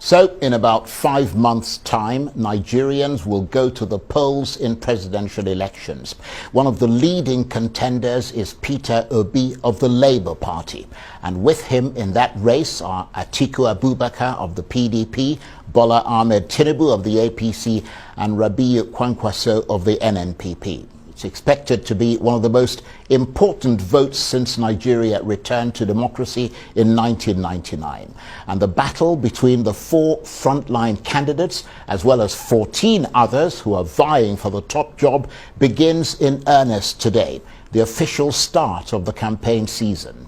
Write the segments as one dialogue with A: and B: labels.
A: So, in about 5 months' time, Nigerians will go to the polls in presidential elections. One of the leading contenders is Peter Obi of the Labour Party. And with him in that race are Atiku Abubakar of the PDP, Bola Ahmed Tinubu of the APC, and Rabiu Kwankwaso of the NNPP. It's expected to be one of the most important votes since Nigeria returned to democracy in 1999. And the battle between the 4 frontline candidates, as well as 14 others who are vying for the top job, begins in earnest today, the official start of the campaign season.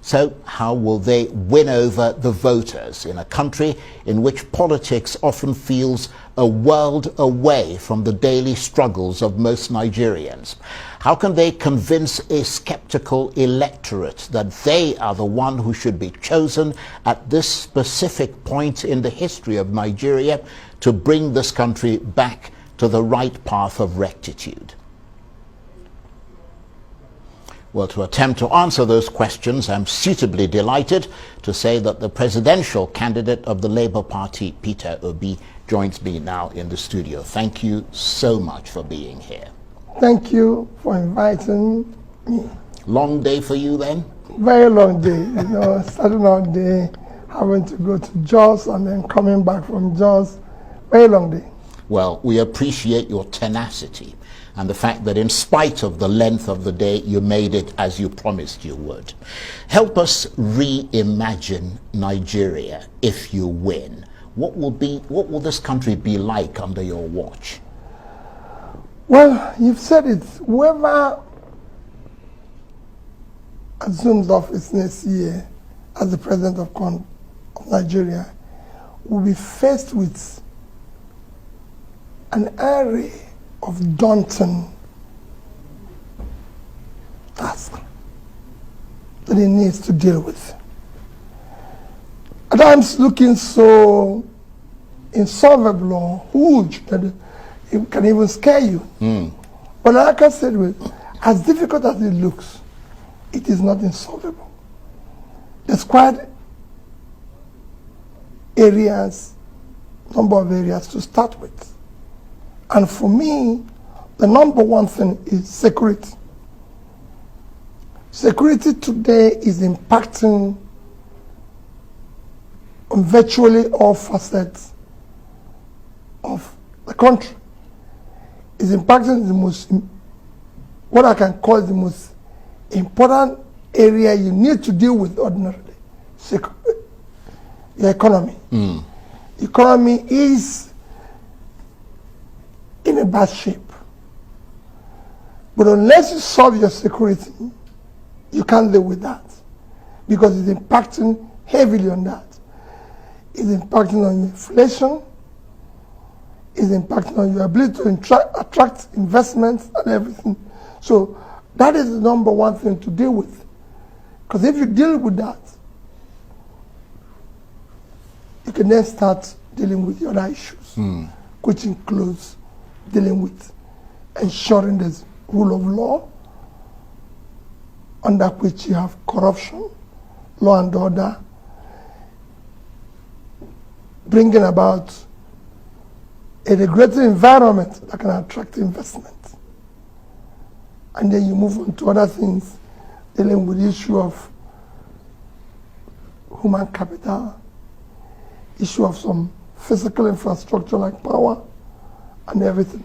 A: So how will they win over the voters in a country in which politics often feels a world away from the daily struggles of most Nigerians? How can they convince a skeptical electorate that they are the one who should be chosen at this specific point in the history of Nigeria to bring this country back to the right path of rectitude? Well, to attempt to answer those questions, I'm suitably delighted to say that the presidential candidate of the Labour Party, Peter Obi, joins me now in the studio. Thank you so much for being here.
B: Thank you for inviting me.
A: Long day for you then?
B: Very long day, starting out day, having to go to Jos and then coming back from Jos. Very long day.
A: Well, we appreciate your tenacity and the fact that in spite of the length of the day, you made it as you promised you would. Help us reimagine Nigeria if you win. What will this country be like under your watch?
B: Well, you've said it. Whoever assumes office next year as the president of Nigeria will be faced with an array of daunting tasks that he needs to deal with. At times looking so insolvable or huge that it can even scare you. But like I said, as difficult as it looks, it is not insolvable. There's quite number of areas to start with. And for me, the number one thing is security. Security today is impacting on virtually all facets of the country. It's impacting the most, what I can call the most important area you need to deal with ordinarily, the economy. The economy is in a bad shape. But unless you solve your security, you can't live with that, because it's impacting heavily on that. It's impacting on inflation, it's impacting on your ability to attract investments and everything. So that is the number one thing to deal with. Because if you deal with that, you can then start dealing with the other issues, which includes dealing with ensuring there's rule of law, under which you have corruption, law and order, bringing about a regulated environment that can attract investment. And then you move on to other things, dealing with the issue of human capital, issue of some physical infrastructure like power, and everything.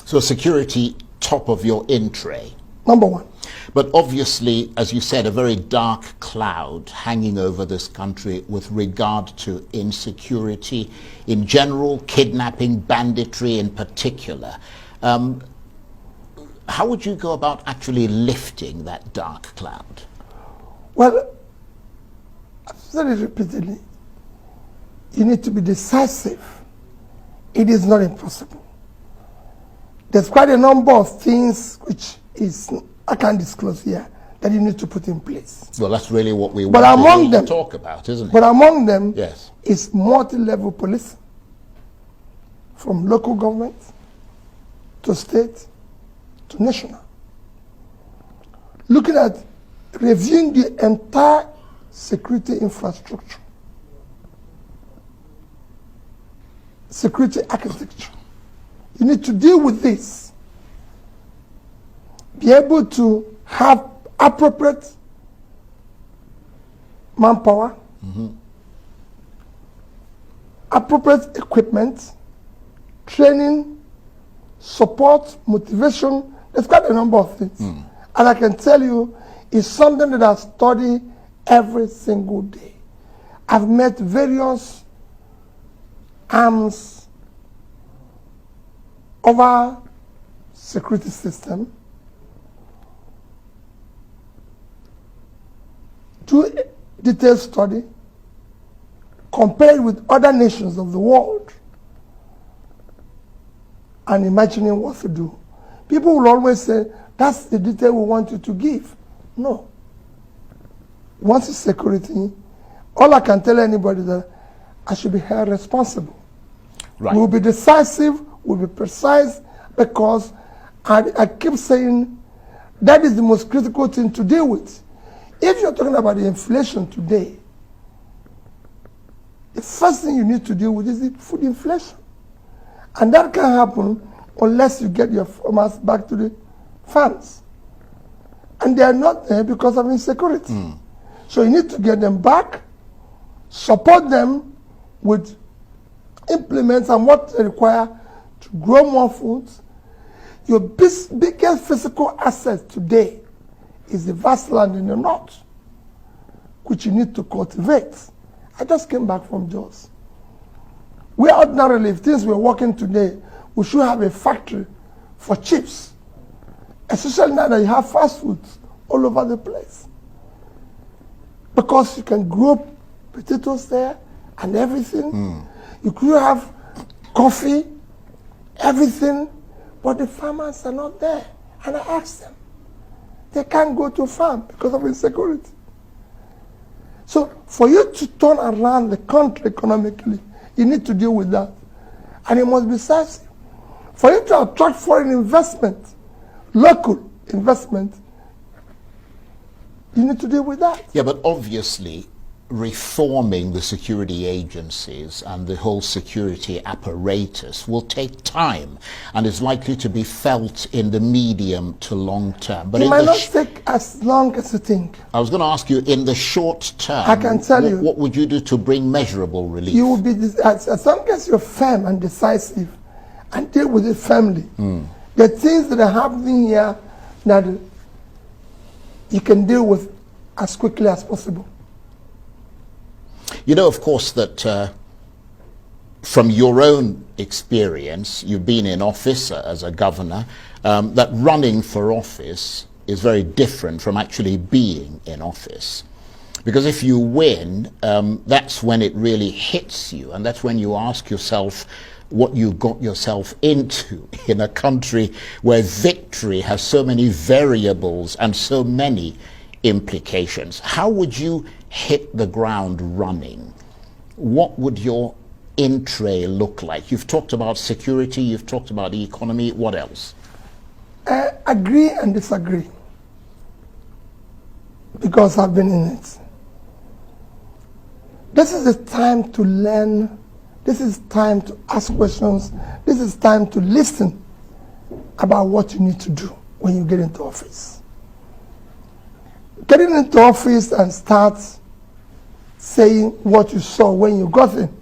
A: So security top of your in tray.
B: Number one.
A: But obviously, as you said, a very dark cloud hanging over this country with regard to insecurity in general, kidnapping, banditry in particular. How would you go about actually lifting that dark cloud?
B: Well, I've said it repeatedly. You need to be decisive. It is not impossible. There's quite a number of things which I can't disclose here that you need to put in place.
A: Well, that's really what we want to talk about, isn't it?
B: But among them
A: yes,
B: is multi-level policing, from local government to state to national. Looking at reviewing the entire security infrastructure security architecture. You need to deal with this. Be able to have appropriate manpower, appropriate equipment, training, support, motivation. There's quite a number of things. And I can tell you, it's something that I study every single day. I've met various arms of our security system, do a detailed study, compare it with other nations of the world, and imagining what to do. People will always say, that's the detail we want you to give. No. Once it's security, all I can tell anybody is that I should be held responsible.
A: Right.
B: We'll be decisive, we'll be precise, because I keep saying that is the most critical thing to deal with. If you're talking about the inflation today, the first thing you need to deal with is the food inflation. And that can't happen unless you get your farmers back to the farms. And they are not there because of insecurity. So you need to get them back, support them with implements and what they require to grow more food. Your biggest physical asset today is the vast land in the north, which you need to cultivate. I just came back from Jos. We ordinarily, if things were working today, we should have a factory for chips, especially now that you have fast foods all over the place. Because you can grow potatoes there and everything. You could have coffee, everything, but the farmers are not there. And I asked them, they can't go to farm because of insecurity. So for you to turn around the country economically, you need to deal with that. And it must be decisive. For you to attract foreign investment, local investment, you need to deal with that.
A: Yeah, but obviously reforming the security agencies and the whole security apparatus will take time and is likely to be felt in the medium to long term. But
B: It
A: in
B: might
A: the
B: not take as long as you think.
A: I was going to ask you, in the short term,
B: I can tell you.
A: what would you do to bring measurable relief?
B: You will be, as long as you're firm and decisive and deal with it firmly, the things that are happening here that you can deal with as quickly as possible.
A: You know, of course, that from your own experience, you've been in office as a governor, that running for office is very different from actually being in office. Because if you win, that's when it really hits you, and that's when you ask yourself what you got yourself into in a country where victory has so many variables and so many implications. How would you hit the ground running? What would your entree look like? You've talked about security, you've talked about the economy, what else?
B: Agree and disagree, because I've been in it. This is the time to learn. This is time to ask questions. This is time to listen about what you need to do when you get into office. Getting into office and start saying what you saw when you got in,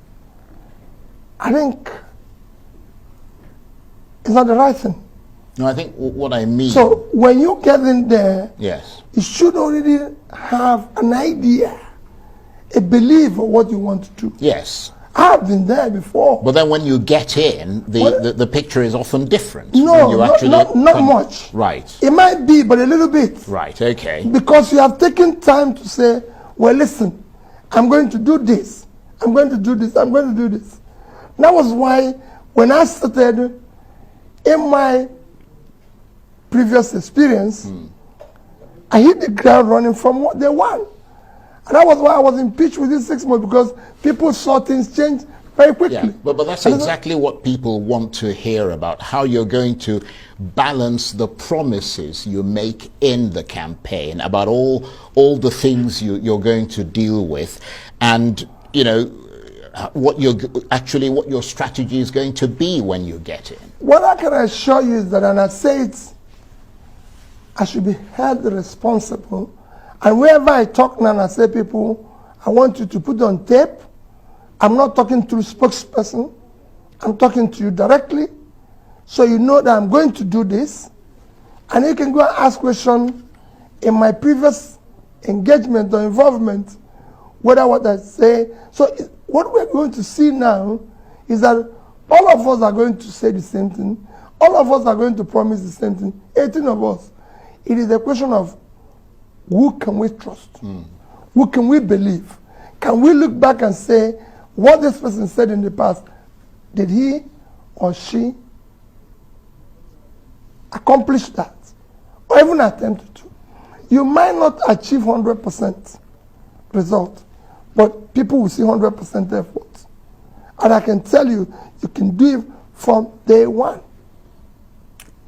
B: I think it's not the right thing.
A: No, I think what I mean...
B: So when you get in there,
A: yes,
B: you should already have an idea, a belief of what you want to do.
A: yes.
B: I've been there before.
A: But then when you get in, the picture is often different.
B: No,
A: when you
B: not much.
A: Right.
B: It might be, but a little bit.
A: Right, okay.
B: Because you have taken time to say, well, listen, I'm going to do this. I'm going to do this. I'm going to do this. That was why when I started in my previous experience, I hit the ground running from what they want. And that was why I was impeached within 6 months, because people saw things change very quickly.
A: Yeah, but that's exactly what people want to hear about, how you're going to balance the promises you make in the campaign, about all the things you're going to deal with. And, you know, what your strategy is going to be when you get in.
B: What I can assure you is that, and I say it, I should be held responsible. And wherever I talk now and I say, people, I want you to put on tape. I'm not talking through spokesperson. I'm talking to you directly. So you know that I'm going to do this. And you can go and ask questions in my previous engagement or involvement, whether what I say. So what we're going to see now is that all of us are going to say the same thing. All of us are going to promise the same thing. 18 of us. It is a question of who can we trust? Who can we believe? Can we look back and say, what this person said in the past, did he or she accomplish that? Or even attempt to? You might not achieve 100% result, but people will see 100% effort. And I can tell you, you can do it from day one.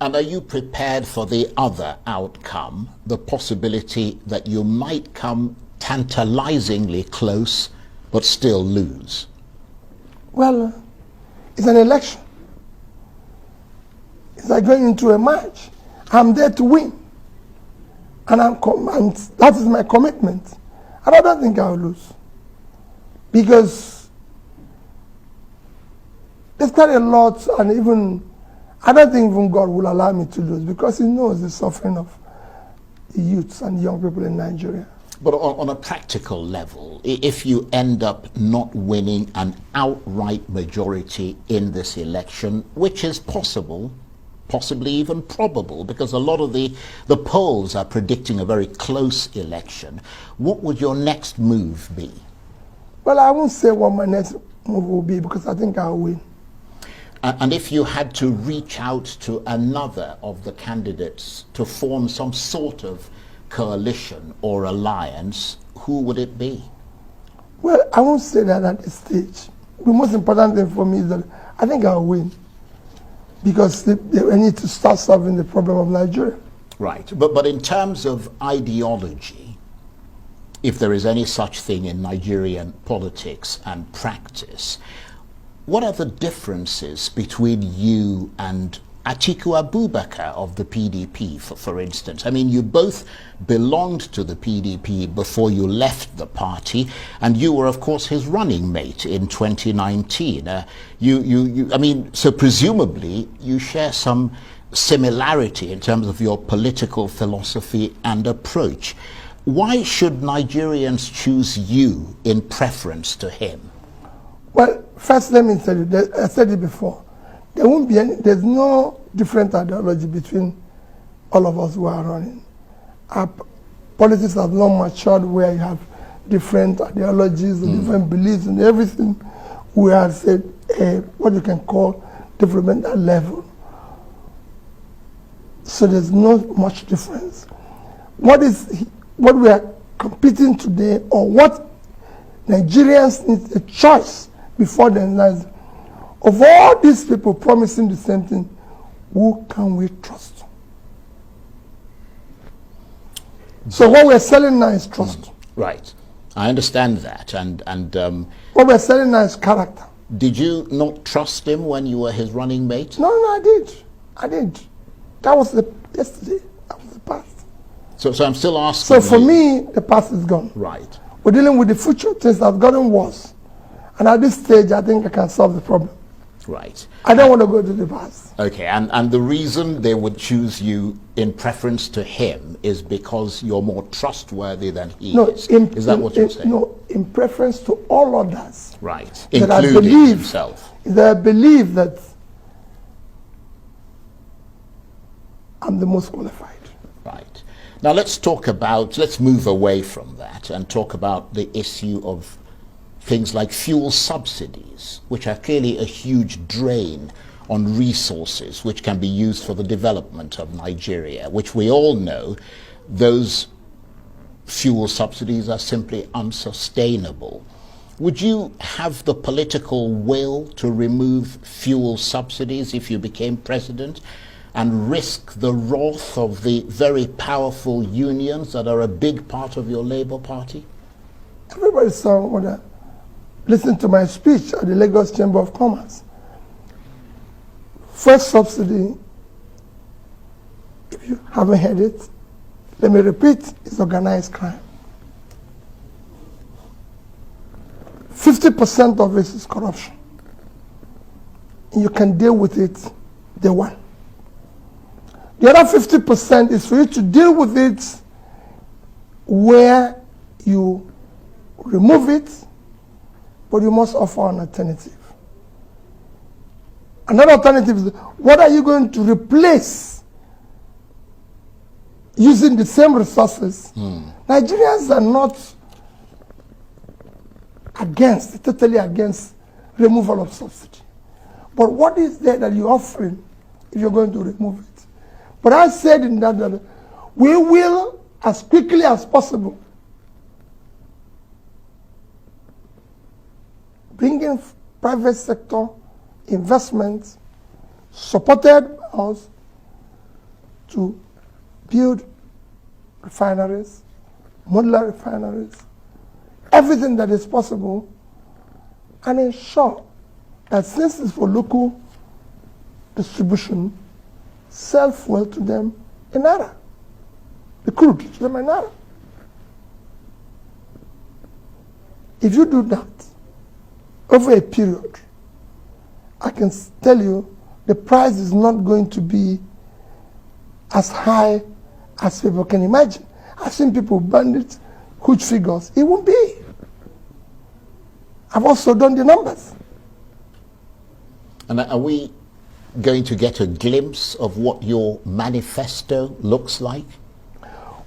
A: And are you prepared for the other outcome, the possibility that you might come tantalizingly close but still lose?
B: Well, it's an election. It's like going into a match. I'm there to win. And that is my commitment. And I don't think I'll lose. Because there's quite a lot, and even I don't think even God will allow me to lose, because he knows the suffering of the youths and young people in Nigeria.
A: But on a practical level, if you end up not winning an outright majority in this election, which is possible, possibly even probable, because a lot of the polls are predicting a very close election, what would your next move be?
B: Well, I won't say what my next move will be, because I think I'll win.
A: And if you had to reach out to another of the candidates to form some sort of coalition or alliance, who would it be?
B: Well, I won't say that at this stage. The most important thing for me is that I think I'll win, because they need to start solving the problem of Nigeria.
A: Right. But in terms of ideology, if there is any such thing in Nigerian politics and practice, what are the differences between you and Atiku Abubakar of the PDP, for instance? I mean, you both belonged to the PDP before you left the party, and you were, of course, his running mate in 2019. I mean, so presumably you share some similarity in terms of your political philosophy and approach. Why should Nigerians choose you in preference to him?
B: Well, first let me tell you, I said it before, there's no different ideology between all of us who are running. Our politics have not matured where you have different ideologies and different beliefs and everything. We are at what you can call developmental level. So there's not much difference. What we are competing today, or what Nigerians need, a choice before the lives of all these people promising the same thing, who can we trust? So what we're selling now is trust.
A: Right. I understand that. And
B: what we're selling now is character.
A: Did you not trust him when you were his running mate?
B: No, I did. That was yesterday. That was the past.
A: So I'm still asking.
B: So for me, the past is gone.
A: Right.
B: We're dealing with the future, things that have gotten worse. And at this stage, I think I can solve the problem.
A: Right.
B: I don't want to go to the past.
A: Okay, and the reason they would choose you in preference to him is because you're more trustworthy than he is. Is that what you're saying?
B: No, in preference to all others.
A: Right,
B: including
A: himself.
B: That I believe that I'm the most qualified.
A: Right. Now let's move away from that and talk about the issue of things like fuel subsidies, which are clearly a huge drain on resources which can be used for the development of Nigeria, which we all know those fuel subsidies are simply unsustainable. Would you have the political will to remove fuel subsidies if you became president and risk the wrath of the very powerful unions that are a big part of your Labour Party?
B: Everybody saw listened to my speech at the Lagos Chamber of Commerce. First subsidy, if you haven't heard it, let me repeat, is organized crime. 50% of it is corruption. And you can deal with it day one. The other 50% is for you to deal with it where you remove it, but you must offer an alternative. Another alternative is, what are you going to replace using the same resources? Nigerians are not totally against removal of subsidy. But what is there that you're offering if you're going to remove it? But I said in that we will, as quickly as possible, bring in private sector investments supported by us to build refineries, modular refineries, everything that is possible, and ensure that since it's for local distribution, sell fuel to them in Naira, the crude to them in Naira. If you do that over a period, I can tell you the price is not going to be as high as people can imagine. I've seen people bandit huge figures. It won't be. I've also done the numbers.
A: And are we going to get a glimpse of what your manifesto looks like?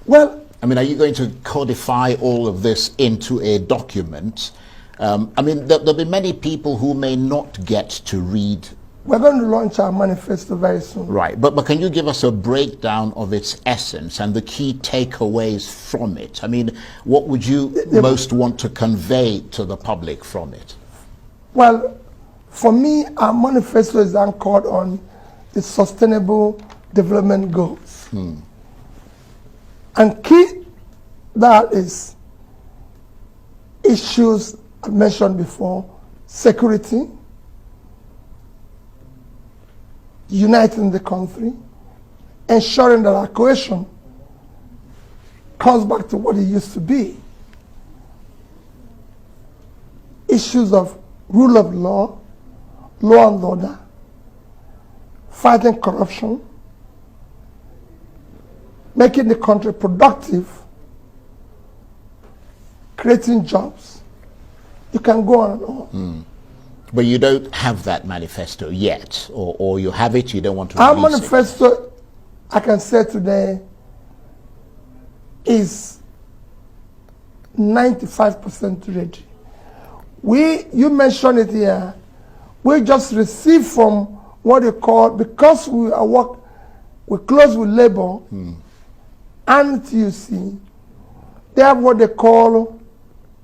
B: Well,
A: I mean, are you going to codify all of this into a document? I mean, there'll be many people who may not get to read.
B: We're going to launch our manifesto very soon.
A: Right, but can you give us a breakdown of its essence and the key takeaways from it? I mean, what would you most want to convey to the public from it?
B: Well, for me, our manifesto is anchored on the Sustainable Development Goals. And key that is issues I mentioned before: security, uniting the country, ensuring that our cohesion comes back to what it used to be, issues of rule of law, law and order, fighting corruption, making the country productive, creating jobs. You can go on and on.
A: But you don't have that manifesto yet, or you have it, you don't want to
B: Our
A: release
B: manifesto, I can say today, is 95% ready. You mentioned it here, we just received from what you call, because we close with Labour and TUC, they have what they call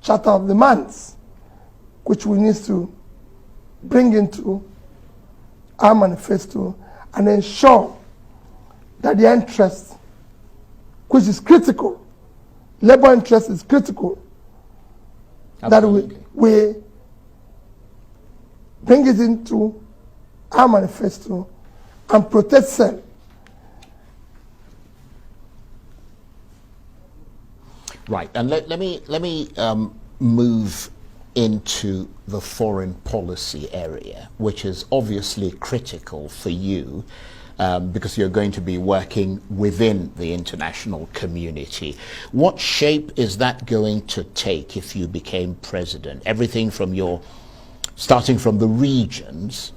B: Charter of Demands, which we need to bring into our manifesto and ensure that the interest, which is critical, Labour interest is critical,
A: Absolutely.
B: that we bring it into our manifesto and protect self.
A: Right, and let me move into the foreign policy area, which is obviously critical for you because you're going to be working within the international community. What shape is that going to take if you became president? Everything from starting from the regions,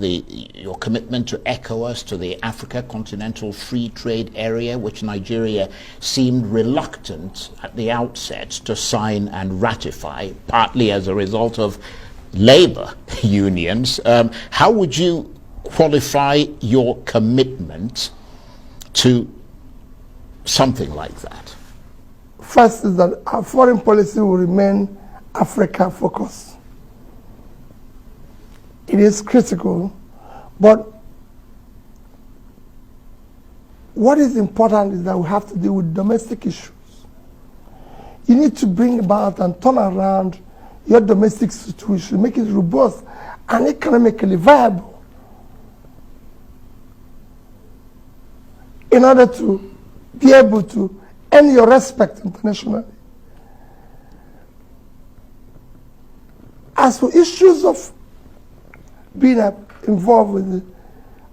A: your commitment to ECOWAS, to the Africa Continental Free Trade Area, which Nigeria seemed reluctant at the outset to sign and ratify, partly as a result of labor unions. How would you qualify your commitment to something like that?
B: First is that our foreign policy will remain Africa focused. It is critical, but what is important is that we have to deal with domestic issues. You need to bring about and turn around your domestic situation, make it robust and economically viable in order to be able to earn your respect internationally. As for issues of being involved with the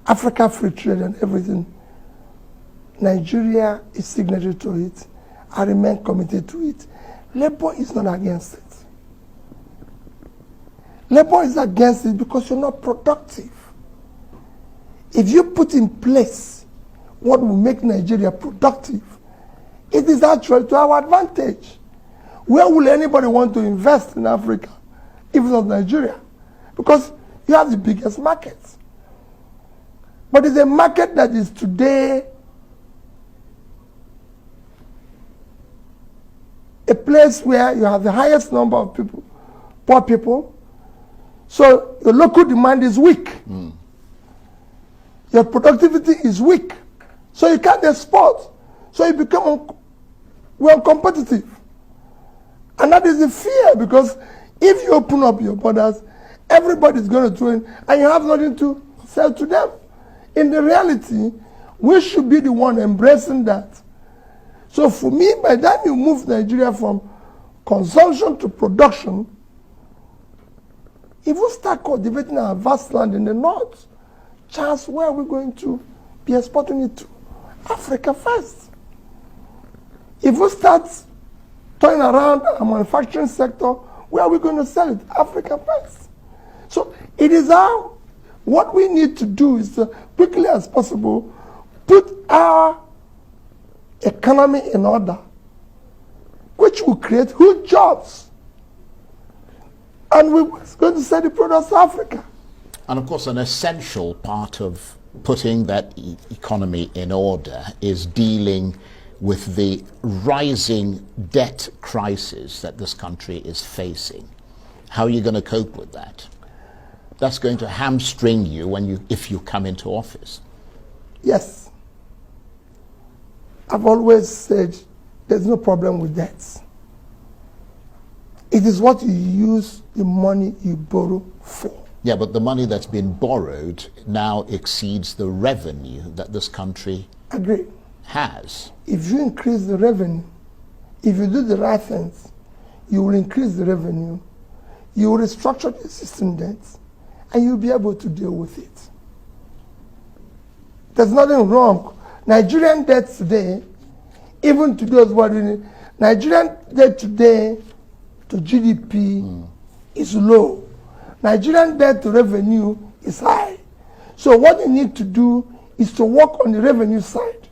B: Africa Free Trade and everything, Nigeria is signatory to it. I remain committed to it. Labour is not against it. Labour is against it because you're not productive. If you put in place what will make Nigeria productive, it is actually to our advantage. Where will anybody want to invest in Africa if not Nigeria? Because you have the biggest market. But it's a market that is today a place where you have the highest number of people, poor people. So your local demand is weak. Your productivity is weak. So you can't export. So you become uncompetitive. And that is the fear, because if you open up your borders, everybody's going to throw in, and you have nothing to sell to them. In the reality, we should be the one embracing that. So for me, by the time you move Nigeria from consumption to production, if we start cultivating our vast land in the north, chance where are we going to be exporting it to? Africa first. If we start turning around our manufacturing sector, where are we going to sell it? Africa first. So it is what we need to do is to, quickly as possible, put our economy in order, which will create good jobs. And we're going to sell the products to Africa.
A: And of course, an essential part of putting that economy in order is dealing with the rising debt crisis that this country is facing. How are you going to cope with that? That's going to hamstring you if you come into office.
B: Yes. I've always said there's no problem with debts. It is what you use the money you borrow for.
A: Yeah, but the money that's been borrowed now exceeds the revenue that this country has.
B: If you increase the revenue, if you do the right things, you will increase the revenue, you will restructure the existing debts, and you'll be able to deal with it. There's nothing wrong. Nigerian debt today, even to those who are doing it, Nigerian debt today to GDP is low. Nigerian debt to revenue is high. So what you need to do is to work on the revenue side.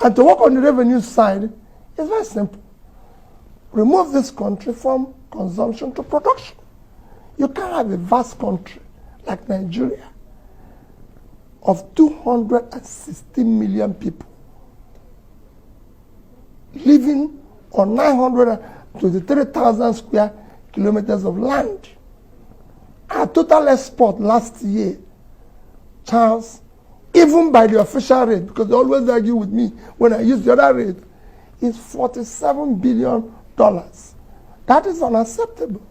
B: And to work on the revenue side is very simple. Remove this country from consumption to production. You can't have a vast country like Nigeria of 260 million people living on 923,000 square kilometers of land. Our total export last year, Charles, even by the official rate, because they always argue with me when I use the other rate, is $47 billion. That is unacceptable.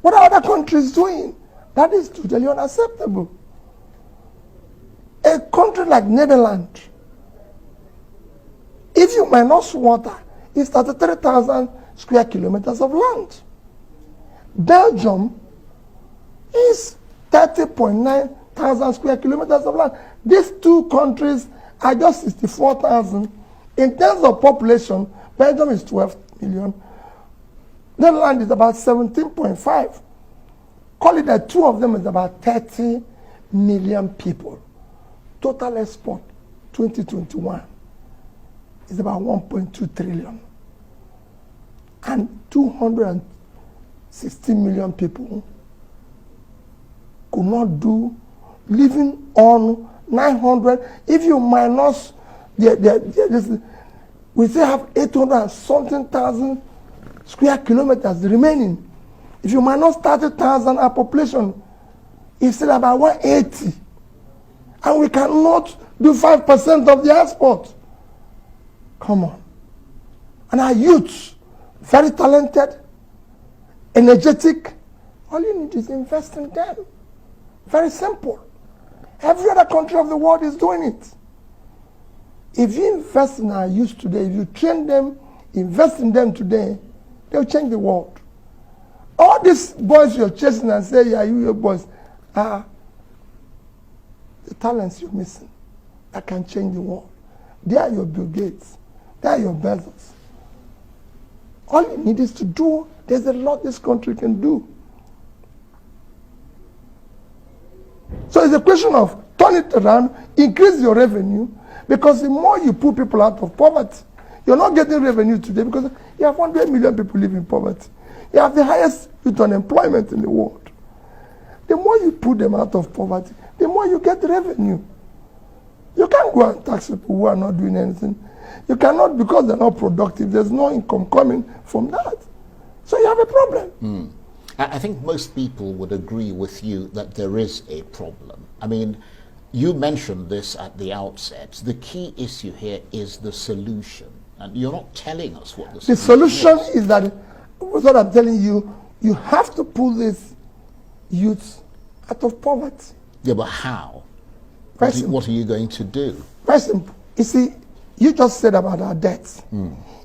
B: What are other countries doing? That is totally unacceptable. A country like Netherlands, if you minus water, it's 33,000 square kilometers of land. Belgium is 30.9 thousand square kilometers of land. These two countries are just 64,000. In terms of population, Belgium is 12 million. Netherlands is about 17.5. Call it that two of them is about 30 million people. Total export 2021 is about 1.2 trillion. And 260 million people could not do living on 900. If you minus we still have 800 and something thousand square kilometers remaining. If you minus 30,000, our population is still about 180. And we cannot do 5% of the export. Come on. And our youth, very talented, energetic, all you need is invest in them. Very simple. Every other country of the world is doing it. If you invest in our youth today, if you train them, invest in them today, they'll change the world. All these boys you're chasing and say, yeah, you your boys, are the talents you're missing that can change the world. They are your Bill Gates. They are your Bezos. All you need is to do. There's a lot this country can do. So it's a question of turn it around, increase your revenue, because the more you put people out of poverty, you're not getting revenue today because you have 100 million people living in poverty. You have the highest youth unemployment in the world. The more you put them out of poverty, the more you get revenue. You can't go and tax people who are not doing anything. You cannot, because they're not productive. There's no income coming from that. So you have a problem.
A: I think most people would agree with you that there is a problem. I mean, you mentioned this at the outset. The key issue here is the solution. And you're not telling us what the
B: solution is that, what I'm telling you, you have to pull these youths out of poverty.
A: Yeah, but how? What are you going to do?
B: Very simple. You see, you just said about our debts.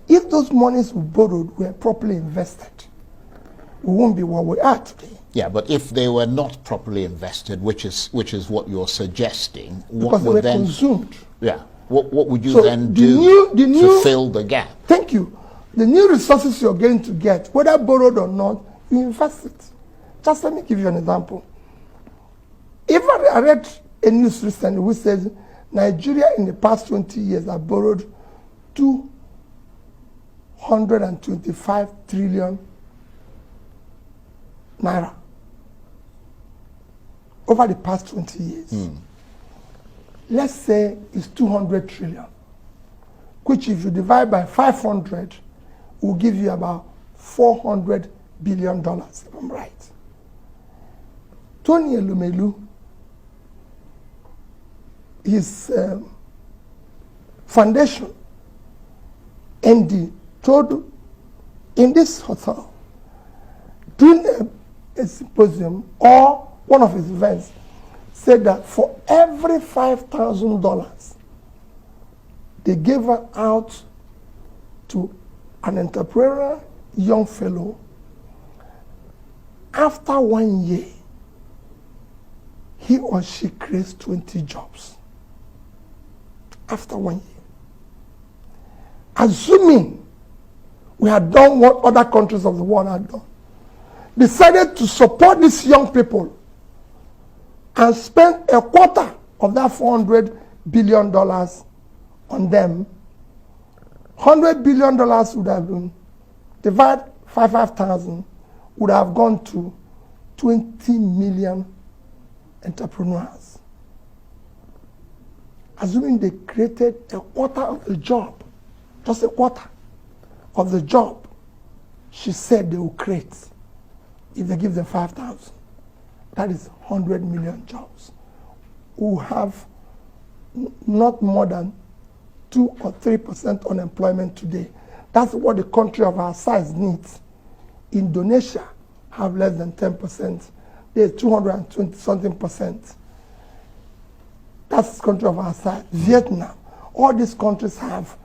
B: If those monies we borrowed were properly invested, we won't be where we are today.
A: Yeah, but if they were not properly invested, which is what you're suggesting,
B: because
A: what would
B: they were
A: then
B: consumed.
A: Yeah, what would you then do to fill the gap?
B: Thank you. The new resources you're going to get, whether borrowed or not, you invest it. Just let me give you an example. If I read a news recently which says Nigeria in the past 20 years have borrowed 225 trillion naira over the past 20 years. Let's say it's 200 trillion, which if you divide by 500, will give you about $400 billion, if I'm right. Tony Elumelu, his foundation, ND, told in this hotel, during a symposium or one of his events, said that for every $5,000 they gave out to an entrepreneur, young fellow, after 1 year, he or she creates 20 jobs. After 1 year. Assuming we had done what other countries of the world had done, decided to support these young people and spend a quarter of that $400 billion on them, $100 billion would have been, divide 5,000, would have gone to 20 million entrepreneurs. Assuming they created a quarter of the job, just a quarter of the job she said they will create if they give them 5,000. That is 100 million jobs. Who have not more than 2 or 3% unemployment today. That's what the country of our size needs. Indonesia have less than 10%. There's 220 something percent. That's the country of our size. Vietnam. All these countries have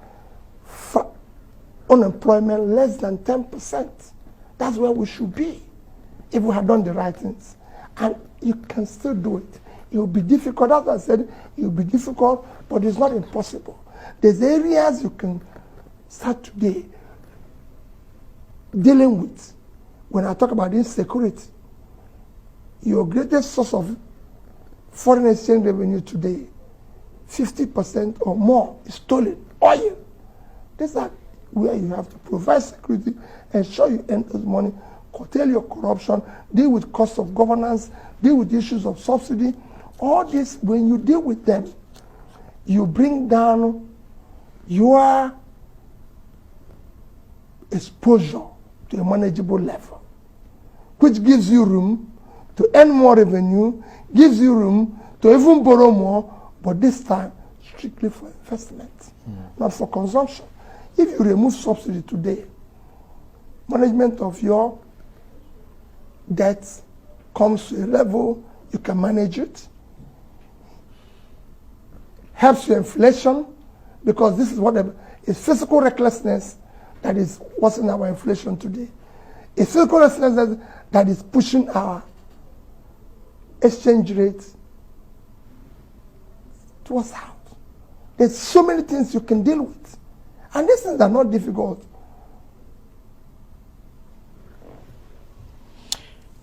B: unemployment less than 10%. That's where we should be if we had done the right things. And you can still do it. It will be difficult. As I said, it will be difficult, but it's not impossible. There's areas you can start today dealing with. When I talk about insecurity, your greatest source of foreign exchange revenue today, 50% or more is stolen. Oil. These are where you have to provide security, ensure you earn those money, curtail your corruption, deal with cost of governance, deal with issues of subsidy. All this, when you deal with them, you bring down your exposure to a manageable level, which gives you room to earn more revenue, gives you room to even borrow more, but this time strictly for investment, not for consumption. If you remove subsidy today, management of your debt comes to a level you can manage it. Helps your inflation, because this is what it's physical recklessness that is what's in our inflation today. It's physical recklessness that is pushing our exchange rate towards out. There's so many things you can deal with. And these things are not difficult.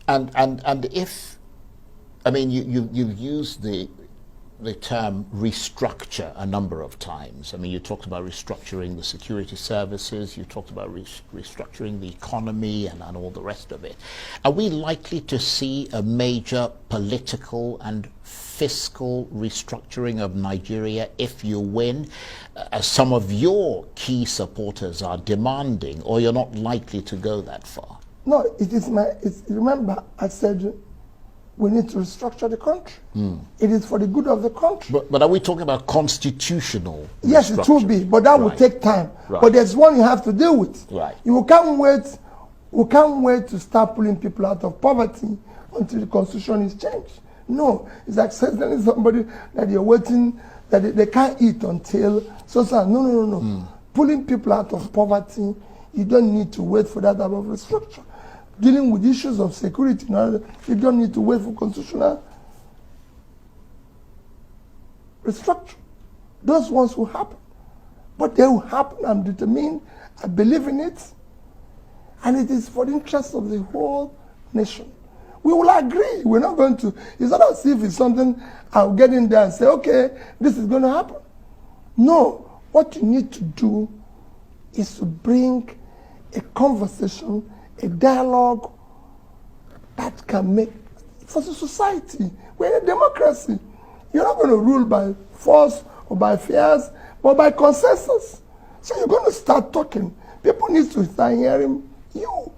A: And if, I mean, you've used the term restructure a number of times. I mean, you talked about restructuring the security services, you talked about restructuring the economy and all the rest of it. Are we likely to see a major political and fiscal restructuring of Nigeria if you win, as some of your key supporters are demanding, or you're not likely to go that far?
B: No, remember, I said we need to restructure the country. It is for the good of the country.
A: But are we talking about constitutional
B: Yes, it will be, but that will take time.
A: Right.
B: But there's one you have to deal with.
A: Right.
B: We can't wait to start pulling people out of poverty until the constitution is changed. No, it's like telling somebody that you're waiting, that they can't eat until no. Pulling people out of poverty, you don't need to wait for that type of restructure. Dealing with issues of security, you don't need to wait for constitutional restructure. Those ones will happen. But they will happen. I'm determined. I believe in it. And it is for the interest of the whole nation. We will agree. We're not going to, it's not as if it's something I'll get in there and say, okay, this is going to happen. No. What you need to do is to bring a conversation, a dialogue that can make for the society. We're in a democracy. You're not going to rule by force or by fears, but by consensus. So you're going to start talking. People need to start hearing you.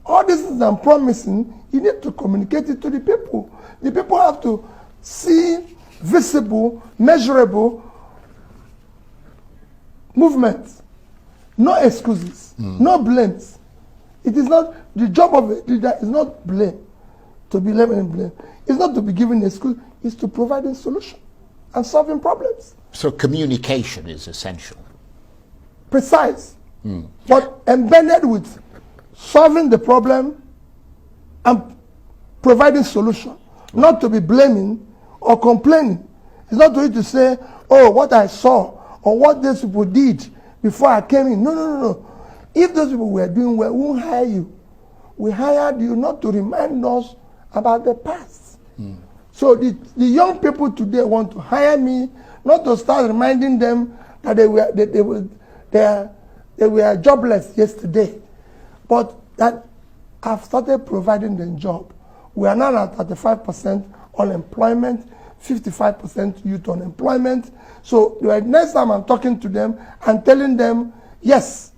B: All this is I'm promising, you need to communicate it to the people. The people have to see visible, measurable movements. No excuses, no blames. It is not, the job of a leader is not blame, to be blame and blame. It's not to be given an excuse, it's to provide a solution and solving problems.
A: So communication is essential.
B: Precise, but embedded with solving the problem and providing solution. Not to be blaming or complaining. It's not to you to say, oh, what I saw or what these people did before I came in. No. If those people were doing well, we won't hire you. We hired you not to remind us about the past. So the young people today want to hire me, not to start reminding them that they were jobless yesterday, but that I've started providing them job. We are now at 35% unemployment, 55% youth unemployment. So the next time I'm talking to them, I'm telling them, yes,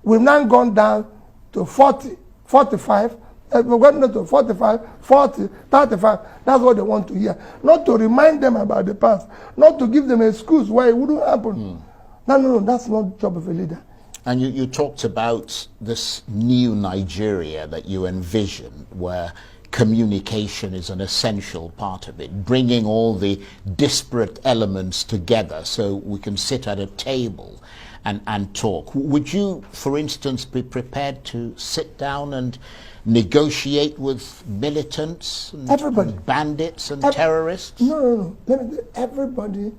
B: we've now gone down to 40, 45, we're going to 45, 40, 35. That's what they want to hear. Not to remind them about the past, not to give them an excuse why it wouldn't happen. No, that's not the job of a leader.
A: And you talked about this new Nigeria that you envision, where communication is an essential part of it, bringing all the disparate elements together so we can sit at a table and talk. Would you, for instance, be prepared to sit down and negotiate with militants and bandits and terrorists?
B: No. Let me say, everybody,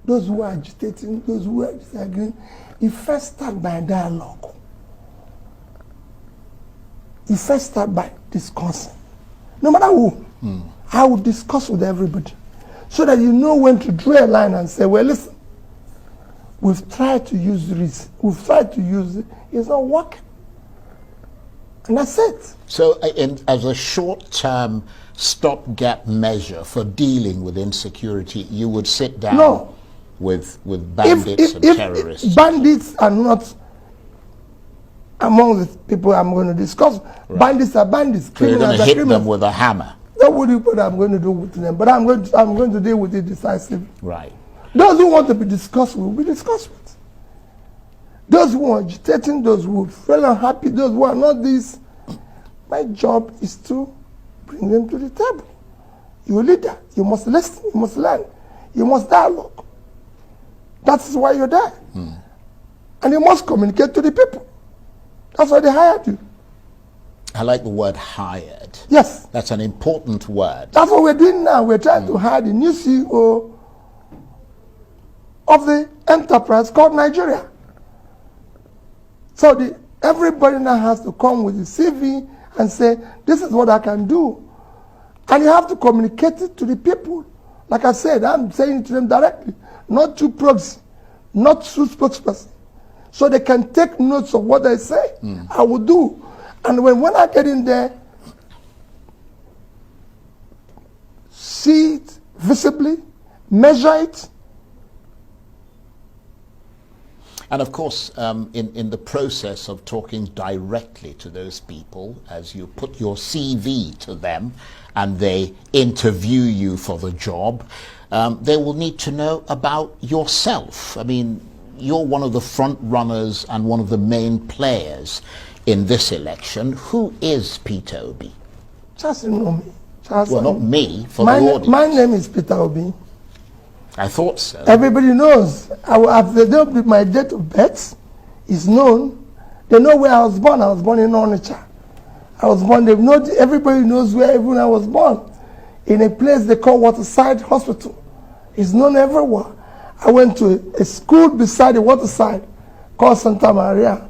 B: those who are agitating, those who are disagreeing, you first start by dialogue. You first start by discussing. No matter who, I will discuss with everybody so that you know when to draw a line and say, well, listen, we've tried to use this, we've tried to use it, it's not working. And that's it.
A: So as a short-term stopgap measure for dealing with insecurity, you would sit down with bandits and terrorists?
B: If bandits are not among the people I'm going to discuss. Right. Bandits are bandits.
A: So you're going to hit them with a hammer?
B: That would be what I'm going to do with them. But I'm going to deal with it decisively.
A: Right.
B: Those who want to be discussed with will be discussed with. Those who are agitating, those who feel unhappy, those who are not this, My job is to bring them to the table. You're a leader. You must listen. You must learn. You must dialogue. That is why you're there. And you must communicate to the people. That's why they hired you.
A: I like the word hired.
B: Yes.
A: That's an important word.
B: That's what we're doing now. We're trying to hire the new CEO of the enterprise called Nigeria. So everybody now has to come with a CV and say, this is what I can do. And you have to communicate it to the people. Like I said, I'm saying it to them directly, not through proxy, not through spokesperson. So they can take notes of what I say, I will do. And when I get in there, see it visibly, measure it.
A: And of course, in the process of talking directly to those people, as you put your CV to them and they interview you for the job, they will need to know about yourself. I mean, you're one of the front runners and one of the main players in this election. Who is Peter Obi?
B: Just know me.
A: Well, not me, for the audience.
B: My name is Peter Obi.
A: I thought so.
B: Everybody knows. My date of birth is known. They know where I was born. I was born in Onitsha. I was born, everybody knows where I was born. In a place they call Waterside Hospital. It's known everywhere. I went to a school beside the Waterside called Santa Maria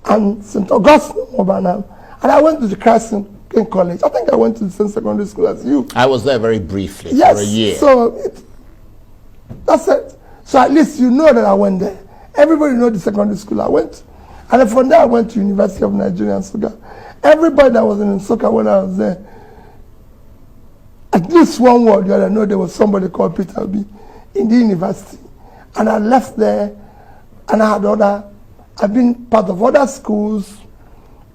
B: and St. Augustine, Obanam. And I went to the Christ King College. I think I went to the same secondary school as you.
A: I was there very briefly,
B: yes,
A: for a year.
B: So that's it. So at least you know that I went there. Everybody knows the secondary school I went to. And then from there I went to University of Nigeria in Nsukka. Everybody that was in Nsukka when I was there, at least one word or the other, know there was somebody called Peter Obi in the university. And I left there and I've been part of other schools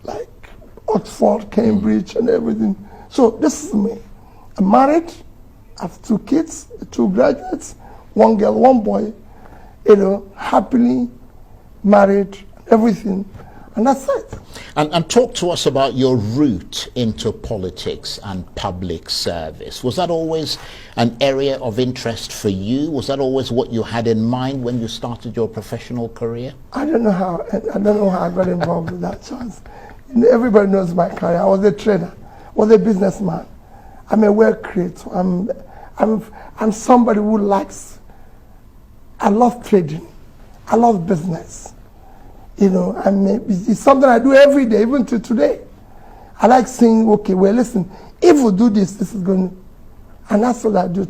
B: like Oxford, Cambridge and everything. So this is me. I'm married, I have 2 kids, 2 graduates, 1 girl, 1 boy, happily married, everything. And that's it.
A: And talk to us about your route into politics and public service. Was that always an area of interest for you? Was that always what you had in mind when you started your professional career?
B: I don't know how I got involved with that chance. Everybody knows my career. I was a trader, I was a businessman. I'm a work creator. I'm somebody who likes, I love trading. I love business. It's something I do every day, even to today. I like saying, okay, well, listen, if we do this, this is going to, and that's what I do.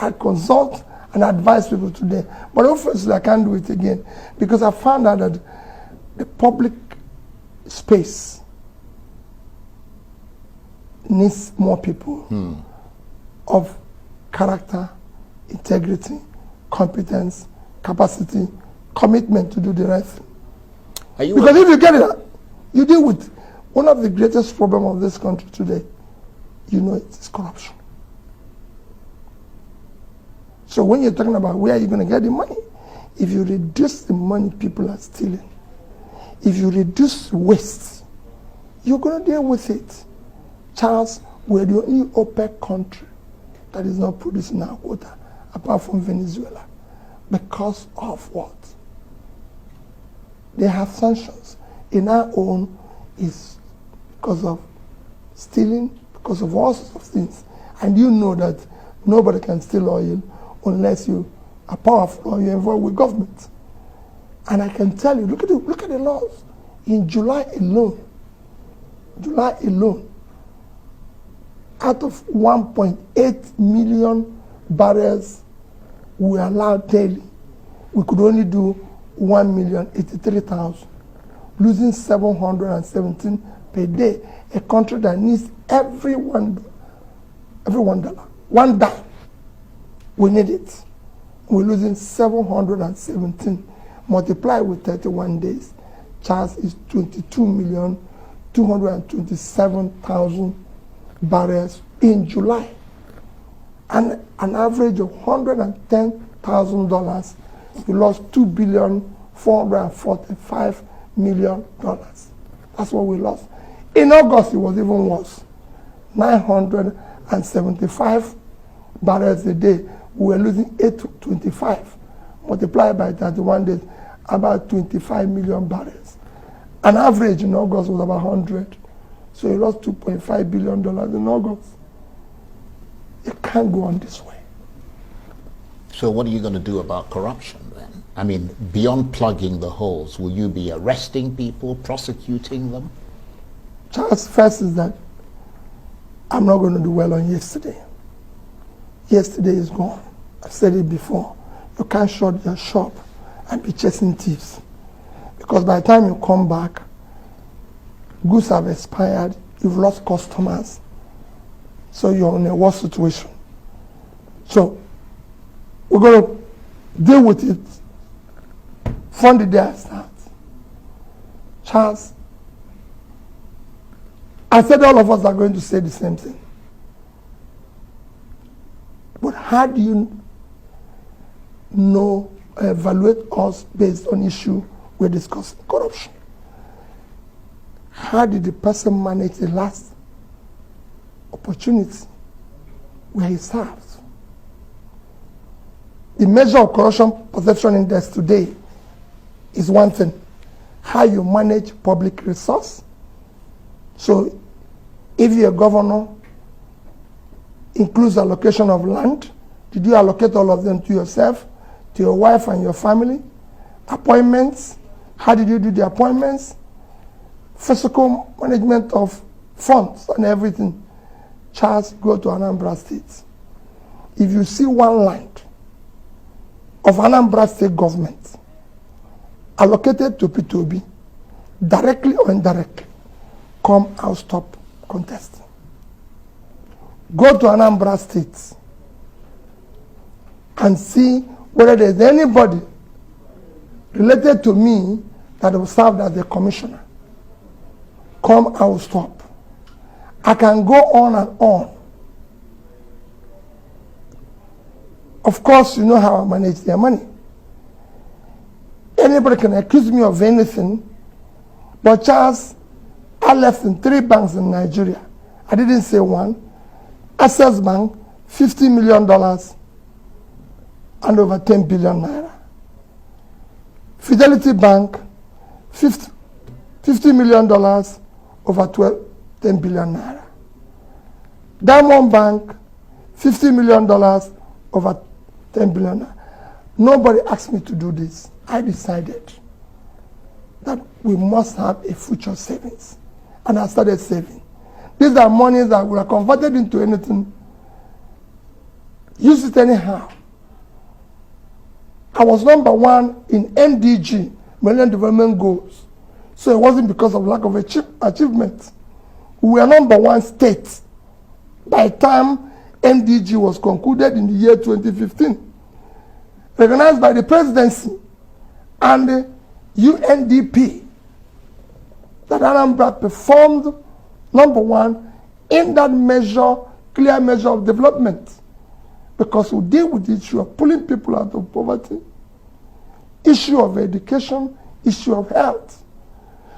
B: I consult and advise people today. But obviously, I can't do it again because I found out that the public space needs more people of character, integrity, competence, capacity, commitment to do the right thing. Because if you get it, you deal with one of the greatest problems of this country today. It's corruption. So when you're talking about where you're going to get the money, if you reduce the money people are stealing, if you reduce waste, you're going to deal with it. Charles, we're the only OPEC country that is not producing our quota, apart from Venezuela. Because of what? They have sanctions. In our own, is because of stealing, because of all sorts of things. And you know that nobody can steal oil unless you are powerful or you're involved with government. And I can tell you, look at the laws. In July alone, out of 1.8 million barrels we are allowed daily, we could only do 1,083,000, losing 717 per day. A country that needs every $1, $1 dime, we need it. We're losing 717. Multiply with 31 days, Charles, is 22,227,000 barrels in July. And an average of $110,000, we lost $2,445,000,000. That's what we lost. In August, it was even worse. 975 barrels a day. We were losing 825. Multiplied by 31 days, about 25 million barrels. An average in August was about 100. So he lost $2.5 billion in August. It can't go on this way.
A: So what are you going to do about corruption then? I mean, beyond plugging the holes, will you be arresting people, prosecuting them?
B: Charles, first is that I'm not going to do well on yesterday. Yesterday is gone. I've said it before. You can't shut your shop and be chasing thieves. Because by the time you come back, goods have expired, you've lost customers, so you're in a worse situation. So we're going to deal with it from the day I start. Charles, I said all of us are going to say the same thing. But how do you evaluate us based on issue we're discussing? Corruption. How did the person manage the last opportunity where he serves? The measure of corruption perception index today is one thing. How you manage public resource. So if you're a governor, includes allocation of land. Did you allocate all of them to yourself, to your wife and your family? Appointments. How did you do the appointments? Physical management of funds and everything. Charles, go to Anambra State. If you see one land of Anambra State government allocated to P2B, directly or indirectly, come out, stop contesting. Go to Anambra State and see whether there's anybody related to me that will serve as a commissioner. Come, I will stop. I can go on and on. Of course, you know how I manage their money. Anybody can accuse me of anything, but Charles, I left in 3 banks in Nigeria. I didn't say one. Access Bank, $50 million and over 10 billion naira. Fidelity Bank, $50 million over 10 billion naira. Diamond Bank, $50 million over 10 billion naira. Nobody asked me to do this. I decided that we must have a future savings. And I started saving. These are monies that were converted into anything. Use it anyhow. I was #1 in MDG, Millennium Development Goals. So it wasn't because of lack of achievement. We were #1 state by the time MDG was concluded in the year 2015. Recognized by the presidency and the UNDP that Anambra performed #1 in that measure, clear measure of development, because we deal with the issue of pulling people out of poverty, issue of education, issue of health.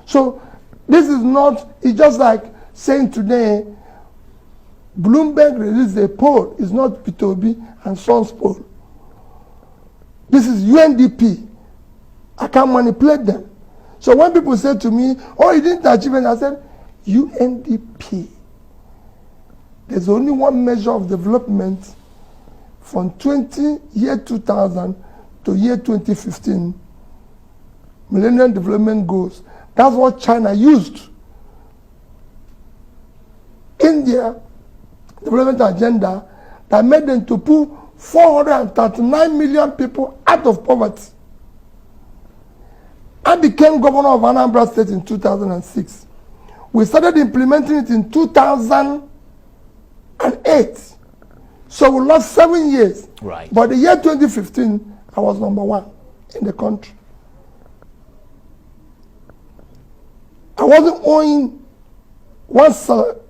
B: So this is not, it's just like saying today, Bloomberg released a poll, it's not P2B and Sons poll. This is UNDP. I can't manipulate them. So when people say to me, oh, you didn't achieve it, I said, UNDP. There's only one measure of development from year 2000 to year 2015. Millennium Development Goals. That's what China used in their development agenda that made them to pull 439 million people out of poverty. I became governor of Anambra State in 2006. We started implementing it in 2008. So we lost 7 years.
A: Right.
B: But the year 2015, I was #1 in the country. I wasn't owing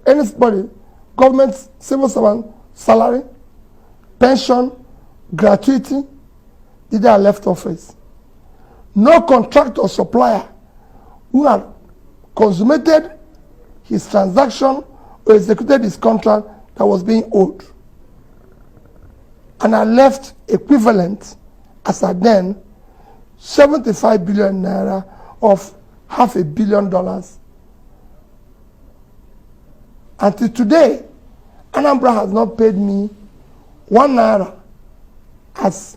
B: anybody, government, civil servant, salary, pension, gratuity, the day I left office. No contractor or supplier who had consummated his transaction or executed his contract that was being owed. And I left equivalent, as at then, 75 billion naira of $500 million. Until today, Anambra has not paid me 1 naira as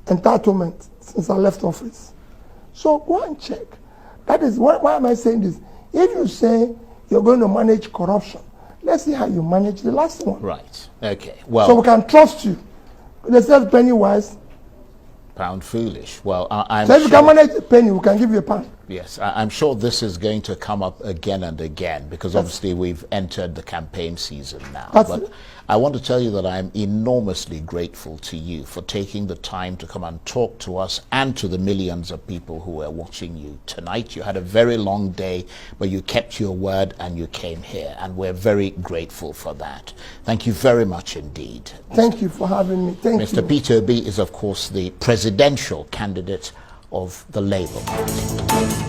B: entitlement since I left office. So go and check. That is why am I saying this? If you say you're going to manage corruption, let's see how you manage the last one.
A: Right. Okay. Well,
B: so we can trust you. They said penny wise,
A: pound foolish. Well, I'm
B: so if
A: sure,
B: you can manage a penny, we can give you a pound.
A: Yes, I'm sure this is going to come up again and again because obviously we've entered the campaign season now. But I want to tell you that I'm enormously grateful to you for taking the time to come and talk to us and to the millions of people who are watching you tonight. You had a very long day, but you kept your word and you came here, and we're very grateful for that. Thank you very much indeed.
B: Thank you for having me. Thank you.
A: Mr. Peter Obi is, of course, the presidential candidate of the Labour Party.